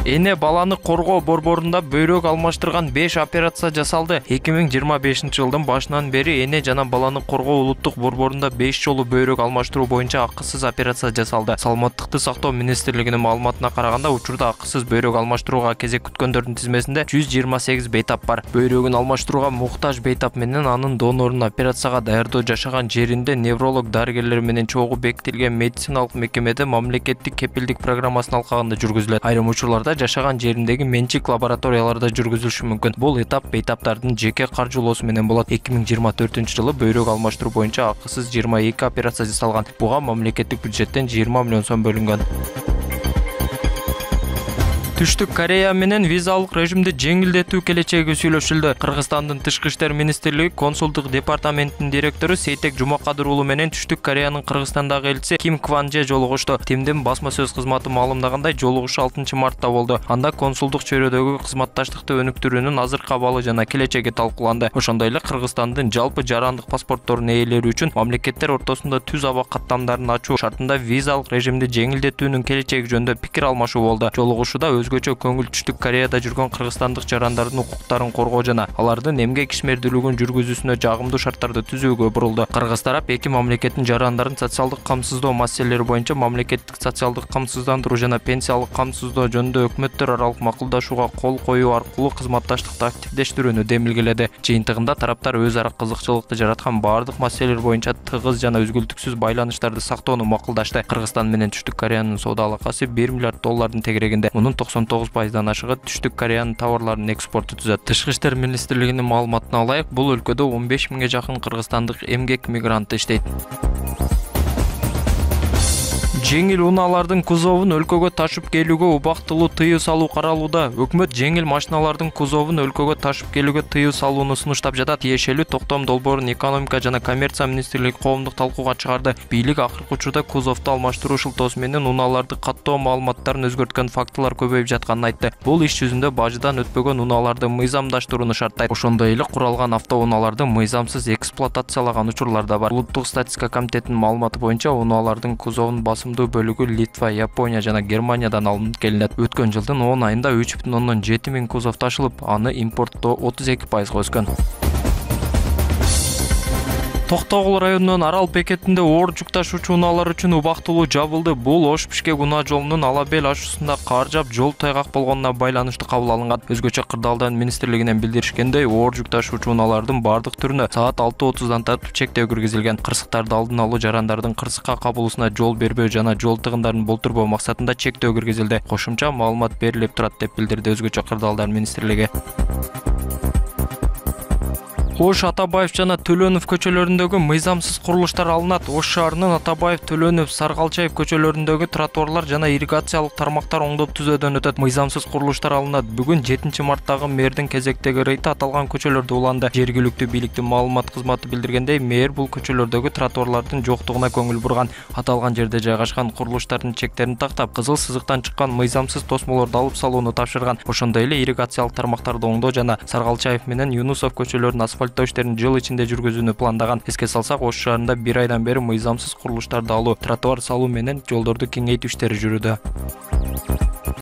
Эне баланы коргоо борборунда бөйрөк алмаштырган 5 операция жасалды. 2025 жылдын башынан бери эне жана баланы коргоо улуттук борборунда 5 жолу бөйрөк алмаштыруу боюнча акысыз операция жасалды. Саламаттыкты сактоо министрлигинин маалыматына караганда, учурда акысыз бөйрөк алмаштырууга кезек күткөндөрдүн тизмесинде 128 бейтап бар. Бөйрөгүн алмаштырууга муктаж бейтап менен анын донорун операцияга даярдоо жашаган жеринде невролог дарыгерлер менен чогуу бекитилген медициналык мекемеде мамлекеттик кепилдик программасынын алкагында жүргүзүлөт. Айрым учурларда жашаган жериндеги менчик лабораторияларда жүргүзүлүшү мүмкүн. Бул этап бейтаптардын жеке каржылоосу менен болот. 2024-жылы бөйрөк алмаштыруу боюнча акысыз 22 операция жасалган. Буга мамлекеттик бюджеттен 20 миллион сом бөлүнгөн. Түштүк Корея менен визалык режимди жеңилдетүү келечеги сүйлөшүлдү. Кыргызстандын Тышкы иштер министрлиги консулдук департаментинин директору Сейтек Жумакадыр уулу менен Түштүк Кореянын Кыргызстандагы элчиси Ким Кванже жолугушту. Тимдин басма сөз кызматы маалымдагандай, жолугуш 6-мартта болду. Анда консулдук чөйрөдөгү кызматташтыкты өнүктүрүүнүн азыркы абалы жана келечеги талкууланды. Ошондой эле Кыргызстандын жалпы жарандык паспортторунун ээлери үчүн мамлекеттер ортосунда түз аба каттамдарын ачуу шартында визалык режимди жеңилдетүүнүн келечеги жөнүндө пикир алмашуу болду. Жолугушууда өзгөчө көңүл Түштүк Кореяда жүргөн кыргызстандык жарандардын укуктарын коргоо жана алардын эмгек ишмердүүлүгүн жүргүзүүсүнө жагымдуу шарттарды түзүүгө бурулду. Кыргыз тарап эки мамлекеттин жарандарын социалдык камсыздоо маселелери боюнча мамлекеттик социалдык камсыздандыруу жана пенсиялык камсыздоо жөнүндө өкмөттөр аралык макулдашууга кол коюу аркылуу кызматташтыкты активдештирүүнү демилгеледи. Жыйынтыгында тараптар өз ара кызыкчылыкты жараткан бардык маселелер боюнча тыгыз жана үзгүлтүксүз байланыштарды сактоону макулдашты. Кыргызстан менен Түштүк Кореянын соода алакасы $1 миллиард тегерегинде. Мунун 99%дан ашыгы Түштүк Кореянын товарларынын экспорту түзөт. Тышкы иштер министрлигинин маалыматына ылайык, бул өлкөдө 15 миңге жакын кыргызстандык эмгек мигранты иштейт. Жеңил унаалардын кузовун өлкөгө ташып келүүгө убактылуу тыюу салуу каралууда. Өкмөт жеңил машиналардын кузовун өлкөгө ташып келүүгө тыюу салууну сунуштап жатат. Тиешелүү токтом долбоорун экономика жана коммерция министрлиги коомдук талкууга чыгарды. Бийлик акыркы учурда кузовду алмаштыруу шылтоосу менен унааларды каттоо маалыматтарын өзгөрткөн фактылар көбөйүп жатканын айтты. Бул иш жүзүндө бажыдан өтпөгөн унааларды мыйзамдаштырууну шарттайт. Ошондой эле куралган автоунааларды мыйзамсыз эксплуатациялаган учурлар да бар. Улуттук статистика комитетинин маалыматы боюнча унаалардын кузовун басымдуу бөлүгү Литва, Япония жана Германиядан алынып келинет. Өткөн жылдын 10 айында 3,7 миң кузов ташылып, аны импорттоо 32% өскөн. Токтогул районунун Арал бекетинде оор жүк ташуучу унаалар үчүн убактылуу жабылды. Бул Ош-Бишкек унаа жолунун Алабел ашуусунда кар жаап, жол тайгак болгонуна байланыштуу кабыл алынган. Өзгөчө Кырдаалдан министрлигинен билдиришкендей, оор жүк ташуучу унаалардын бардык түрүнө саат 6:30дан тартып чектөө киргизилген. Кырсыктарды алдын алуу, жарандардын кырсыкка кабылуусуна жол бербөө жана жол тыгындарын болтурбоо максатында чектөө киргизилди. Кошумча маалымат берилип турат деп билдирди өзгөчө Кырдаалдан министрлиги. Ош, Атабаев жана Төлөнов көчөлөрүндөгү мыйзамсыз курулуштар алынат. Ош шаарынын Атабаев, Төлөнов, Саргалчаев көчөлөрүндөгү тротуарлар жана ирригациялык тармактар оңдоп түзөөдөн өтөт. Мыйзамсыз курулуштар алынат. Бүгүн 7-марттагы мэрдин кезектеги рейти аталган көчөлөрдө уланды. Жергиликтүү бийликтин маалымат кызматы билдиргендей, мэр бул көчөлөрдөгү тротуарлардын жоктугуна көңүл бурган. Аталган жерде жайгашкан курулуштардын чектерин тактап, кызыл сызыктан чыккан мыйзамсыз тосмолорду алып салууну тапшырган. Ошондой эле ирригациялык тармактарды оңдоо жана Саргалчаев менен Юнусов көчөлөрүнүн асфальттоо иштерин жыл ичинде жүргүзүүнү пландаган. Эске салсак, Ош шаарында 1 айдан бери мыйзамсыз курулуштарды алуу, тротуар салуу менен жолдорду кеңейтүү иштери жүрүүдө.